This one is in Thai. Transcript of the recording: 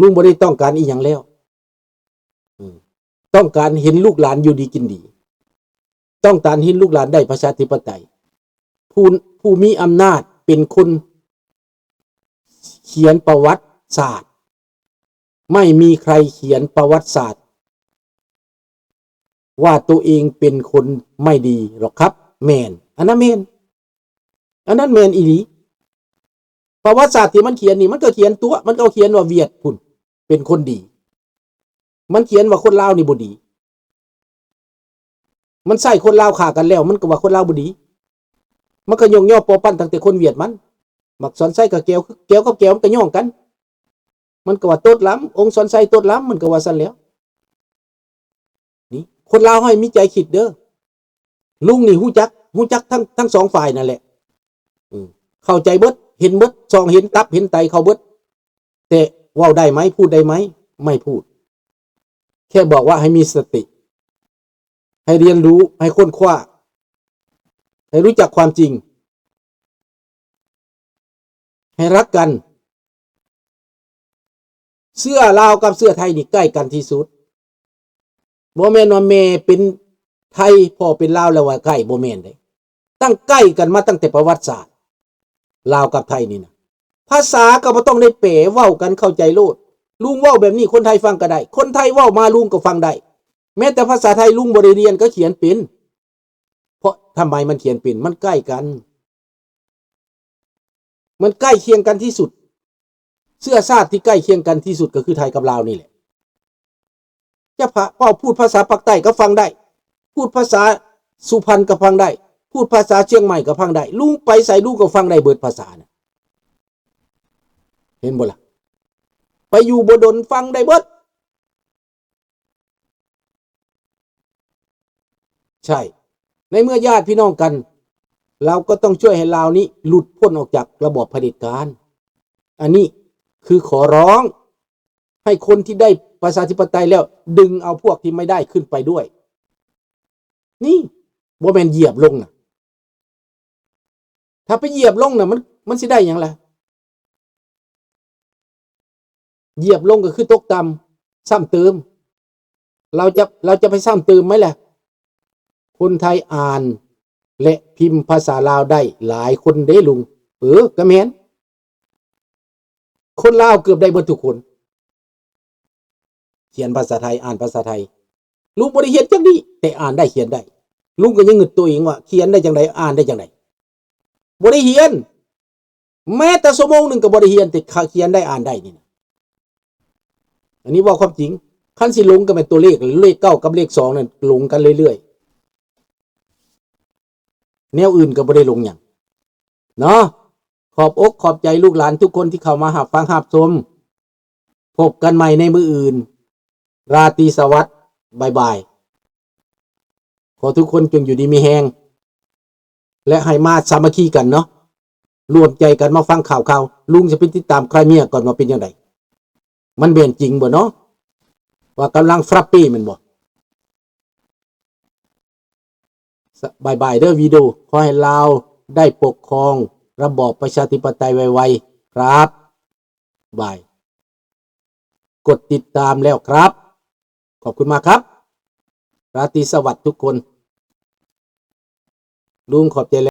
ลุงบ่ได้ต้องการอีหยังแล้วต้องการเห็นลูกหลานอยู่ดีกินดีต้องการเห็นลูกหลานได้ประชาธิปไตยผู้มีอำนาจเป็นคนเขียนประวัติศาสตร์ไม่มีใครเขียนประวัติศาสตร์ว่าตัวเองเป็นคนไม่ดีหรอกครับแมนอันนั้นแมนอันนั้นแมนอีหลีประวัติศาสตร์ที่มันเขียนนี่มันก็เขียนตัวมันก็เขียนว่าเวียดพุ่นเป็นคนดีมันเขียนว่าคนลาวนี่บ่ดีมันใส่คนลาวฆ่ากันแล้วมันก็ว่าคนลาวบ่ดีมันก็ย่อปอปั้นตั้งแต่คนเวียดมันมักสอนไส้กับแก้วกับแก้วมันก็ย่องกันมันก็ว่าโตดล้ำองค์สอนไส้โตดล้ำมันก็ว่าซั่นแล้วนี่คนลาวให้มีใจคิดเด้อลุงนี่ฮู้จักทั้งสองฝ่ายนั่นแหละเข้าใจเบิดเห็นเบิดซองเห็นตับเห็นไตเขาเบิดแต่เว้าได้ไหมพูดได้ไหมไม่พูดแค่บอกว่าให้มีสติให้เรียนรู้ให้ค้นคว้าให้รู้จักความจริงให้รักกันเสื้อลาวกับเสื้อไทยนี่ใกล้กันที่สุดบ่แม่นว่าแม่เป็นไทยพ่อเป็นลาวแล้วว่าใกล้บ่แม่นเด้ตั้งใกล้กันมาตั้งแต่ประวัติศาสตร์ลาวกับไทยนี่นะภาษาก็บ่ต้องได้แปลเว้ากันเข้าใจโลดลุงเว้าแบบนี้คนไทยฟังก็ได้คนไทยเว้ามาลุงก็ฟังได้แม้แต่ภาษาไทยลุงบ่ได้เรียนก็เขียนเป็นเพราะทำไมมันเขียนเป็นมันใกล้กันมันใกล้เคียงกันที่สุดเสื้อชาติที่ใกล้เคียงกันที่สุดก็คือไทยกับลาวนี่แหละจะพ่อพูดภาษาภาคใต้ก็ฟังได้พูดภาษาสุพรรณก็ฟังได้พูดภาษาเชียงใหม่ก็ฟังได้ลุงไปใส่ลุงก็ฟังได้เบิดภาษาเนี่ยเห็นบ่ล่ะไปอยู่บดลฟังได้เบิดใช่ในเมื่อญาติพี่น้องกันเราก็ต้องช่วยให้ลาวนี้หลุดพ้นออกจากระบอบเผด็จการอันนี้คือขอร้องให้คนที่ได้ประชาธิปไตยแล้วดึงเอาพวกที่ไม่ได้ขึ้นไปด้วยนี่บ่แม่นเหยียบลงนะถ้าไปเหยียบลงนะมันสิได้อย่างไรเหยียบลงก็คือตกต่ำซ้ำเติมเราจะไปซ้ำเติมไหมล่ะคนไทยอ่านและพิมพ์ภาษาลาวได้หลายคนเด้ลุงก็แม่นคนลาวเกือบได้หมดทุกคนเขียนภาษาไทยอ่านภาษาไทยลุงบ่ได้เขียนจังนี้แต่อ่านได้เขียนได้ลุงก็ยังงึดตัวเองว่าเขียนได้จังไดอ่านได้จังไดบ่ได้เขียนแม้แต่ชั่วโมงนึงก็บ่ได้เขียนแต่เขียนได้อ่านได้นี่อันนี้ว่าความจริงคันสิลงก็เป็นตัวเลข9กับเลข2นั่นลงกันเรื่อยๆแนวอื่นก็บ่ได้ลงหยังเนาะขอบอกขอบใจลูกหลานทุกคนที่เข้ามาหับฟังหับชมพบกันใหม่ในมื้ออื่นราตรีสวัสดิ์บ๊ายบายขอทุกคนจงอยู่ดีมีแฮงและให้มาสามัคคีกันเนาะรวมใจกันมาฟังข่าวลุงจะไปติดตามใครเมียก่อนว่าเป็นยังไงมันเป็นจริงบ่เนาะว่ากำลังฟรัปปี้มันบ่บายบายเด้อวิดีโอขอให้ลาวได้ปกครองระบอบประชาธิปไตยไวๆครับบายกดติดตามแล้วครับขอบคุณมากครับราตรีสวัสดิ์ทุกคนลุงขอบใจ